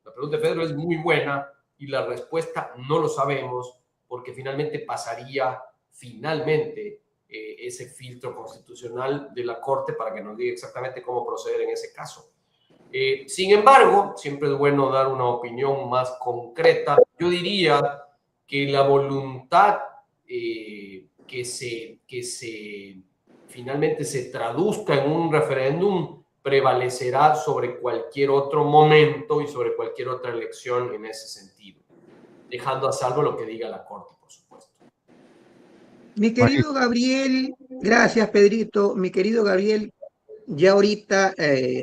La pregunta de Pedro es muy buena y la respuesta no lo sabemos porque finalmente pasaría ese filtro constitucional de la Corte para que nos diga exactamente cómo proceder en ese caso. Sin embargo, siempre es bueno dar una opinión más concreta. Yo diría que la voluntad que finalmente se traduzca en un referéndum prevalecerá sobre cualquier otro momento y sobre cualquier otra elección en ese sentido, dejando a salvo lo que diga la Corte, por supuesto. Mi querido Gabriel, gracias Pedrito, mi querido Gabriel, ya ahorita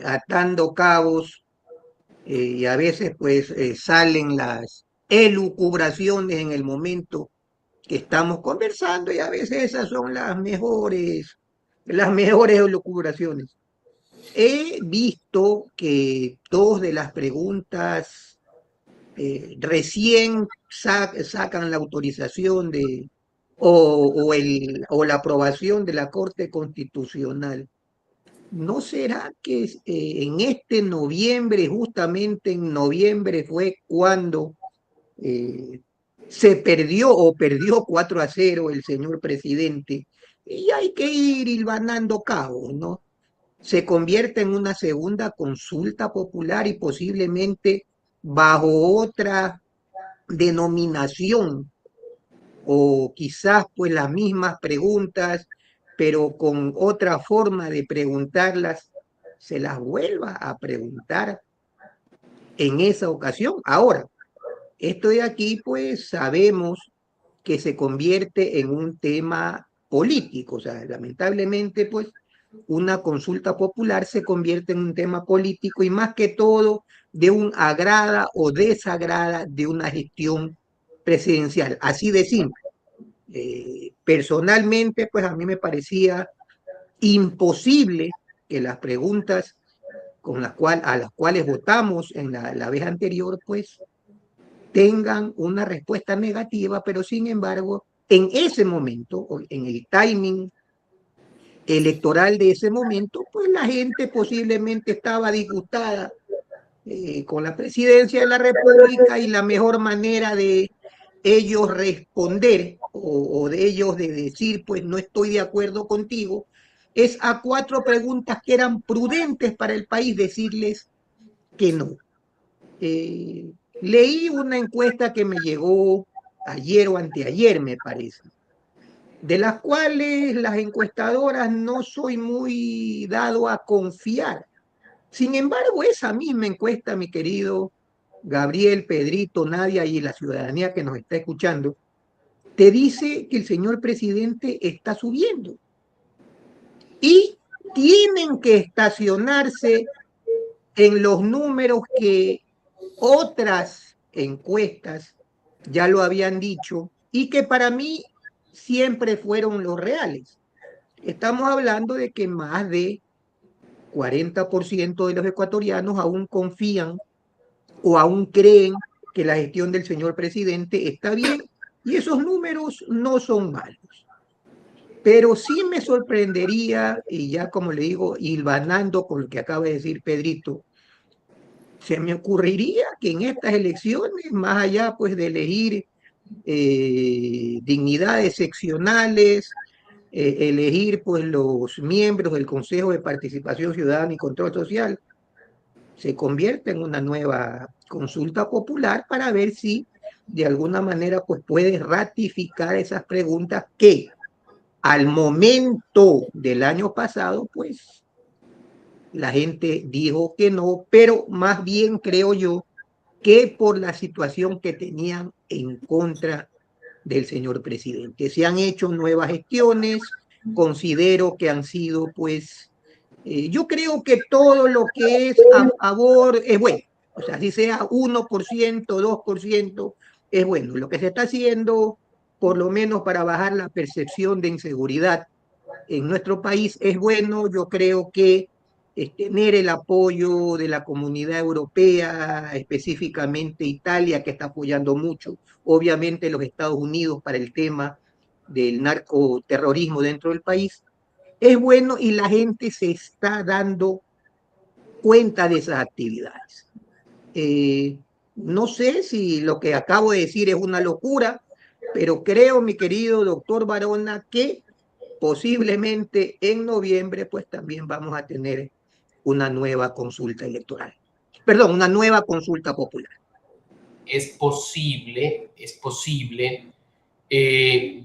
atando cabos y a veces pues salen las elucubraciones en el momento que estamos conversando y a veces esas son las mejores elucubraciones. He visto que dos de las preguntas recién sacan la autorización o la aprobación de la Corte Constitucional. ¿No será que en este noviembre, justamente en noviembre, fue cuando se perdió 4-0 el señor presidente? Y hay que ir hilvanando cabos, ¿no? Se convierte en una segunda consulta popular y posiblemente bajo otra denominación, o quizás pues las mismas preguntas, pero con otra forma de preguntarlas, se las vuelva a preguntar en esa ocasión. Ahora, esto de aquí pues sabemos que se convierte en un tema político, o sea, lamentablemente pues una consulta popular se convierte en un tema político y más que todo de un agrada o desagrada de una gestión presidencial, así de simple. Personalmente, pues a mí me parecía imposible que las preguntas a las cuales votamos en la vez anterior, pues tengan una respuesta negativa, pero sin embargo, en ese momento, en el timing electoral de ese momento, pues la gente posiblemente estaba disgustada con la presidencia de la República y la mejor manera de ellos responder o de ellos de decir, pues no estoy de acuerdo contigo, es a 4 preguntas que eran prudentes para el país decirles que no. Leí una encuesta que me llegó ayer o anteayer, me parece, de las cuales las encuestadoras no soy muy dado a confiar. Sin embargo, esa misma encuesta, mi querido Gabriel, Pedrito, Nadia y la ciudadanía que nos está escuchando, te dice que el señor presidente está subiendo. Y tienen que estacionarse en los números que otras encuestas ya lo habían dicho y que para mí siempre fueron los reales. Estamos hablando de que más de 40% de los ecuatorianos aún confían o aún creen que la gestión del señor presidente está bien y esos números no son malos. Pero sí me sorprendería, y ya como le digo, hilvanando con lo que acaba de decir Pedrito, se me ocurriría que en estas elecciones, más allá pues de elegir dignidades seccionales, elegir pues los miembros del Consejo de Participación Ciudadana y Control Social, se convierte en una nueva consulta popular para ver si de alguna manera pues puede ratificar esas preguntas que al momento del año pasado pues la gente dijo que no, pero más bien creo yo que por la situación que tenían en contra del señor presidente. Se han hecho nuevas gestiones, considero que han sido pues yo creo que todo lo que es a favor es bueno, o sea, si sea 1%, 2%, es bueno. Lo que se está haciendo, por lo menos para bajar la percepción de inseguridad en nuestro país, es bueno. Yo creo que tener el apoyo de la comunidad europea, específicamente Italia, que está apoyando mucho, obviamente los Estados Unidos para el tema del narcoterrorismo dentro del país, es bueno y la gente se está dando cuenta de esas actividades. No sé si lo que acabo de decir es una locura, pero creo, mi querido doctor Barona, que posiblemente en noviembre pues también vamos a tener una nueva consulta electoral. Perdón, una nueva consulta popular. Es posible, es posible.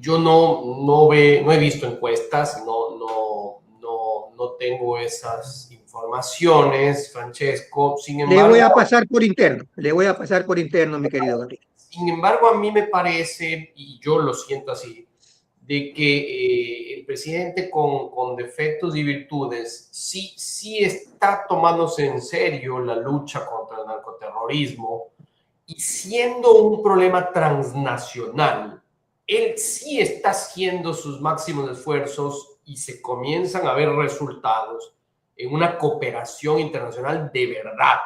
Yo no he visto encuestas, no tengo esas informaciones, Francesco. Sin embargo, le voy a pasar por interno, mi querido Gabriel. Sin embargo, a mí me parece, y yo lo siento así, de que el presidente con defectos y virtudes sí está tomándose en serio la lucha contra el narcoterrorismo y siendo un problema transnacional, él sí está haciendo sus máximos esfuerzos y se comienzan a ver resultados en una cooperación internacional de verdad.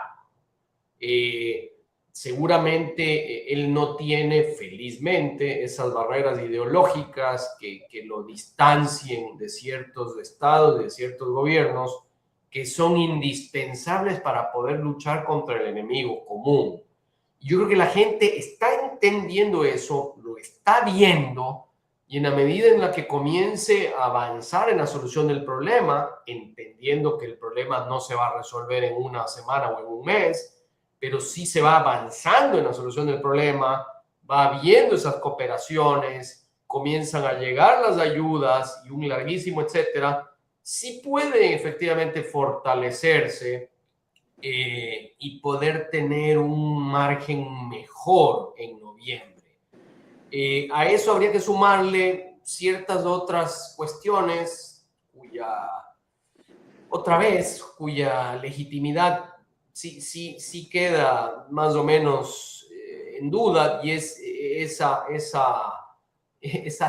seguramente él no tiene, felizmente, esas barreras ideológicas que lo distancien de ciertos estados, de ciertos gobiernos, que son indispensables para poder luchar contra el enemigo común. Yo creo que la gente está entendiendo eso, lo está viendo, y en la medida en la que comience a avanzar en la solución del problema, entendiendo que el problema no se va a resolver en una semana o en un mes, pero sí se va avanzando en la solución del problema, va habiendo esas cooperaciones, comienzan a llegar las ayudas y un larguísimo etcétera, sí puede efectivamente fortalecerse y poder tener un margen mejor en noviembre. A eso habría que sumarle ciertas otras cuestiones cuya legitimidad sí queda más o menos en duda, y es esa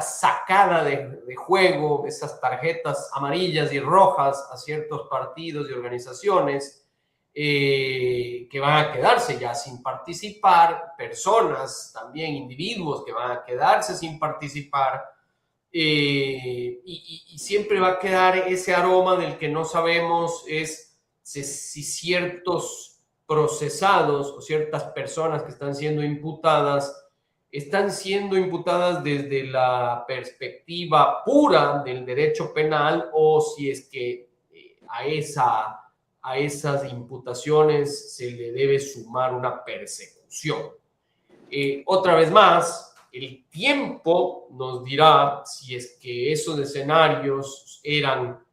sacada de juego, esas tarjetas amarillas y rojas a ciertos partidos y organizaciones que van a quedarse ya sin participar, personas también, individuos que van a quedarse sin participar, y siempre va a quedar ese aroma del que no sabemos si ciertos procesados o ciertas personas que están siendo imputadas desde la perspectiva pura del derecho penal, o si es que a esas imputaciones se le debe sumar una persecución. Otra vez más, el tiempo nos dirá si es que esos escenarios eran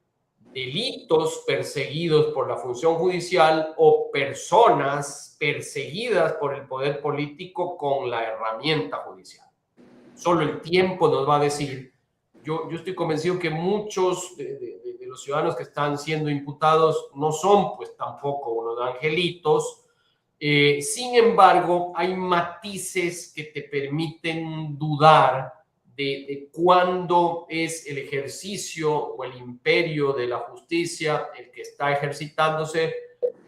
delitos perseguidos por la función judicial o personas perseguidas por el poder político con la herramienta judicial. Solo el tiempo nos va a decir. Yo estoy convencido que muchos de los ciudadanos que están siendo imputados no son pues tampoco unos angelitos. Sin embargo, hay matices que te permiten dudar de cuándo es el ejercicio o el imperio de la justicia el que está ejercitándose,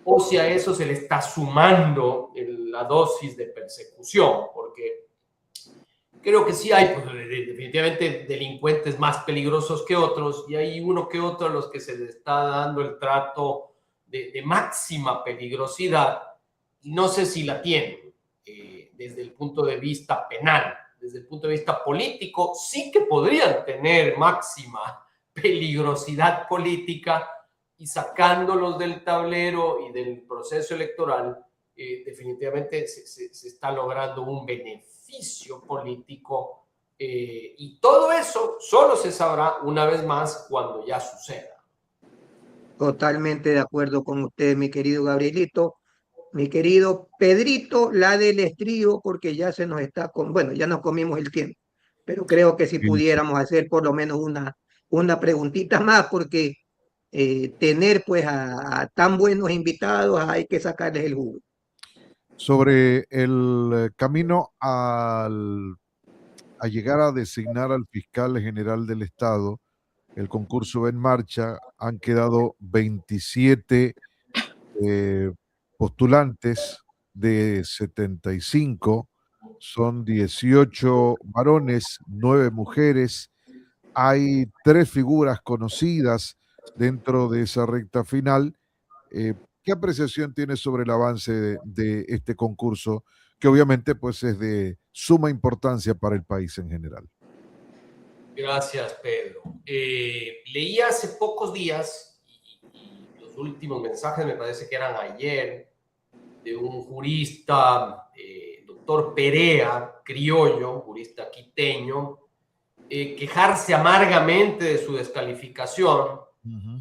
o si a eso se le está sumando la dosis de persecución, porque creo que sí hay pues, definitivamente delincuentes más peligrosos que otros, y hay uno que otro a los que se les está dando el trato de máxima peligrosidad, y no sé si la tienen desde el punto de vista penal. Desde el punto de vista político, sí que podrían tener máxima peligrosidad política, y sacándolos del tablero y del proceso electoral, definitivamente se está logrando un beneficio político, y todo eso solo se sabrá una vez más cuando ya suceda. Totalmente de acuerdo con usted, mi querido Gabrielito. Mi querido Pedrito, la del estrío, porque ya se nos está bueno, ya nos comimos el tiempo, pero creo que si pudiéramos hacer por lo menos una preguntita más, porque tener pues a tan buenos invitados hay que sacarles el jugo. Sobre el camino a llegar a designar al fiscal general del Estado, el concurso va en marcha, han quedado 27 postulantes de 75, son 18 varones, 9 mujeres. Hay 3 figuras conocidas dentro de esa recta final. ¿Qué apreciación tiene sobre el avance de este concurso, que obviamente pues es de suma importancia para el país en general? Gracias, Pedro. Leí hace pocos días, y los últimos mensajes me parece que eran ayer, de un jurista, doctor Perea, criollo, jurista quiteño, quejarse amargamente de su descalificación,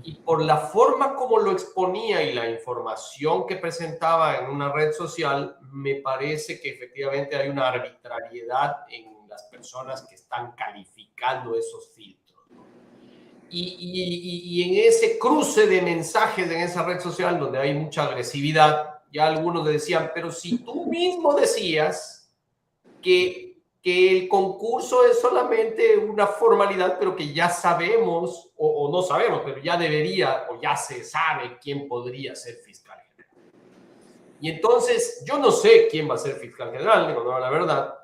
y por la forma como lo exponía y la información que presentaba en una red social, me parece que efectivamente hay una arbitrariedad en las personas que están calificando esos filtros. Y en ese cruce de mensajes en esa red social donde hay mucha agresividad, ya algunos le decían, pero si tú mismo decías que el concurso es solamente una formalidad, pero que ya sabemos, o no sabemos, pero ya debería, o ya se sabe quién podría ser fiscal general. Y entonces yo no sé quién va a ser fiscal general, digo, no, la verdad,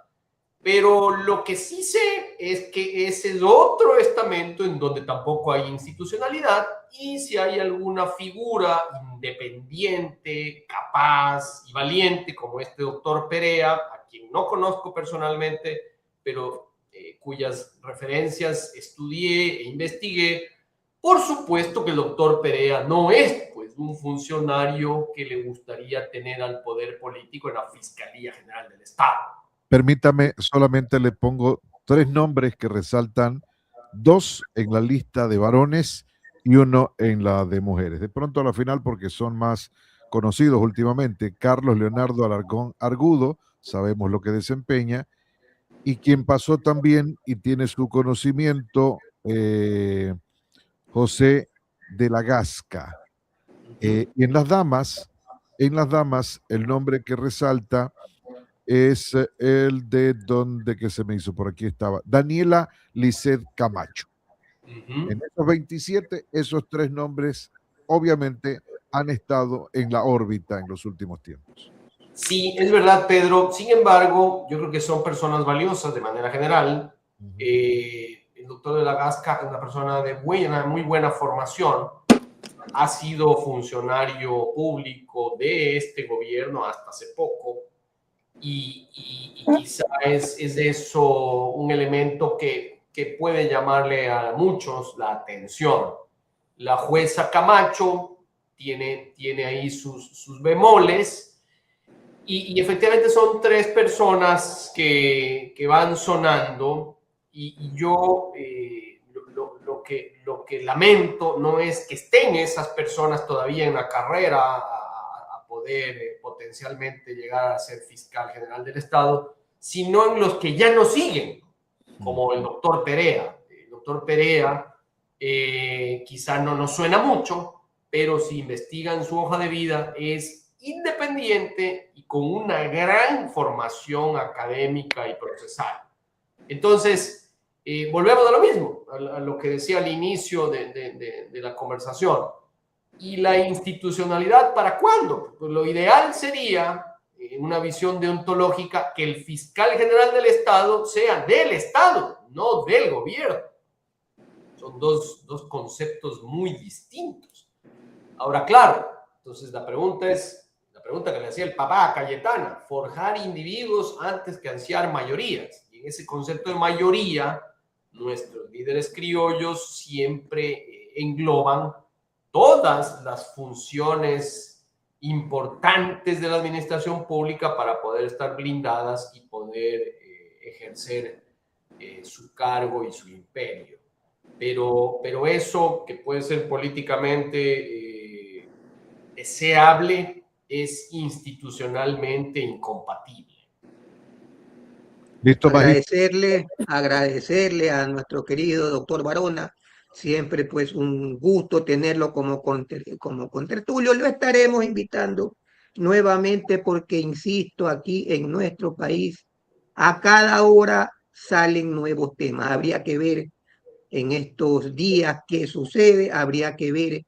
pero lo que sí sé es que ese es otro estamento en donde tampoco hay institucionalidad, y si hay alguna figura independiente, capaz y valiente como este doctor Perea, a quien no conozco personalmente, pero cuyas referencias estudié e investigué, por supuesto que el doctor Perea no es pues un funcionario que le gustaría tener al poder político en la Fiscalía General del Estado. Permítame, solamente le pongo 3 nombres que resaltan, 2 en la lista de varones y 1 en la de mujeres. De pronto a la final, porque son más conocidos últimamente, Carlos Leonardo Alarcón Argudo, sabemos lo que desempeña, y quien pasó también y tiene su conocimiento, José de la Gasca. Y en las damas, el nombre que resalta es el de donde que se me hizo, por aquí estaba, Daniela Lisset Camacho. En esos 27, esos 3 nombres obviamente han estado en la órbita en los últimos tiempos. Sí, es verdad, Pedro. Sin embargo, yo creo que son personas valiosas de manera general. El doctor de la Gasca es una persona de muy buena formación. Ha sido funcionario público de este gobierno hasta hace poco. Y quizá es eso un elemento que puede llamarle a muchos la atención. La jueza Camacho tiene ahí sus bemoles, y efectivamente son 3 personas que van sonando, y yo lo que lamento no es que estén esas personas todavía en la carrera a poder potencialmente llegar a ser fiscal general del Estado, sino en los que ya no siguen, como el doctor Perea. El doctor Perea quizá no nos suena mucho, pero si investigan su hoja de vida, es independiente y con una gran formación académica y procesal. Entonces, volvemos a lo mismo, a lo que decía al inicio de la conversación. ¿Y la institucionalidad para cuándo? Pues lo ideal sería, en una visión deontológica, que el fiscal general del Estado sea del Estado, no del gobierno. Son dos conceptos muy distintos. Ahora, claro, entonces la pregunta que le hacía el papá a Cayetana: forjar individuos antes que ansiar mayorías. Y en ese concepto de mayoría, nuestros líderes criollos siempre engloban todas las funciones importantes de la administración pública para poder estar blindadas y poder ejercer su cargo y su imperio. Pero eso, que puede ser políticamente deseable, es institucionalmente incompatible. Listo, agradecerle a nuestro querido doctor Barona. Siempre pues un gusto tenerlo como contertulio. Lo estaremos invitando nuevamente porque, insisto, aquí en nuestro país a cada hora salen nuevos temas. Habría que ver en estos días qué sucede, habría que ver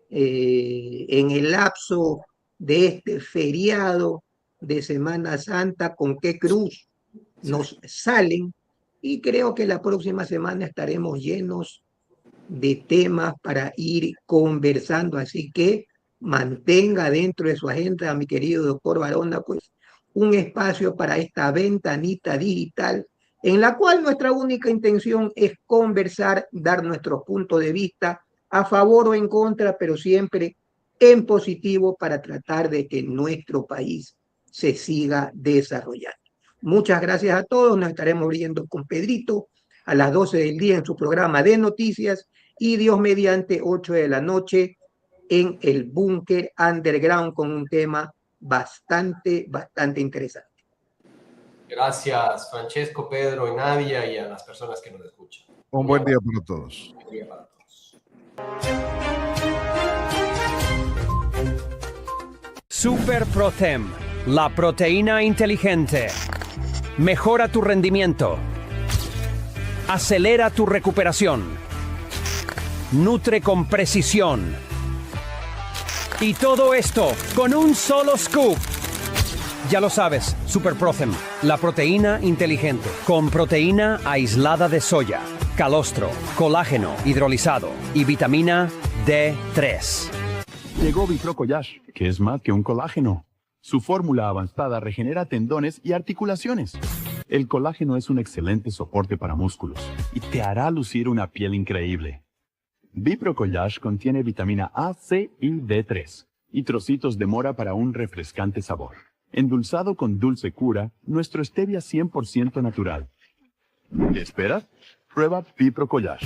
en el lapso de este feriado de Semana Santa con qué cruz nos salen, y creo que la próxima semana estaremos llenos de temas para ir conversando, así que mantenga dentro de su agenda, mi querido doctor Barona, pues un espacio para esta ventanita digital en la cual nuestra única intención es conversar, dar nuestro punto de vista a favor o en contra, pero siempre en positivo, para tratar de que nuestro país se siga desarrollando. Muchas gracias a todos. Nos estaremos viendo con Pedrito a las 12 del día en su programa de noticias, y Dios mediante 8 de la noche en el Búnker Underground con un tema bastante interesante. Gracias, Francesco, Pedro y Nadia, y a las personas que nos escuchan. Un buen día para todos. Buen día para todos. Super Protem, la proteína inteligente. Mejora tu rendimiento. Acelera tu recuperación. Nutre con precisión. Y todo esto con un solo scoop. Ya lo sabes, Super Procem, la proteína inteligente, con proteína aislada de soya, calostro, colágeno hidrolizado y vitamina D3. Llegó Biprocoyash, que es más que un colágeno. Su fórmula avanzada regenera tendones y articulaciones. El colágeno es un excelente soporte para músculos y te hará lucir una piel increíble. Biprocoyash contiene vitamina A, C y D3 y trocitos de mora para un refrescante sabor. Endulzado con dulce cura, nuestro stevia 100% natural. ¿Qué esperas? Prueba Biprocoyash.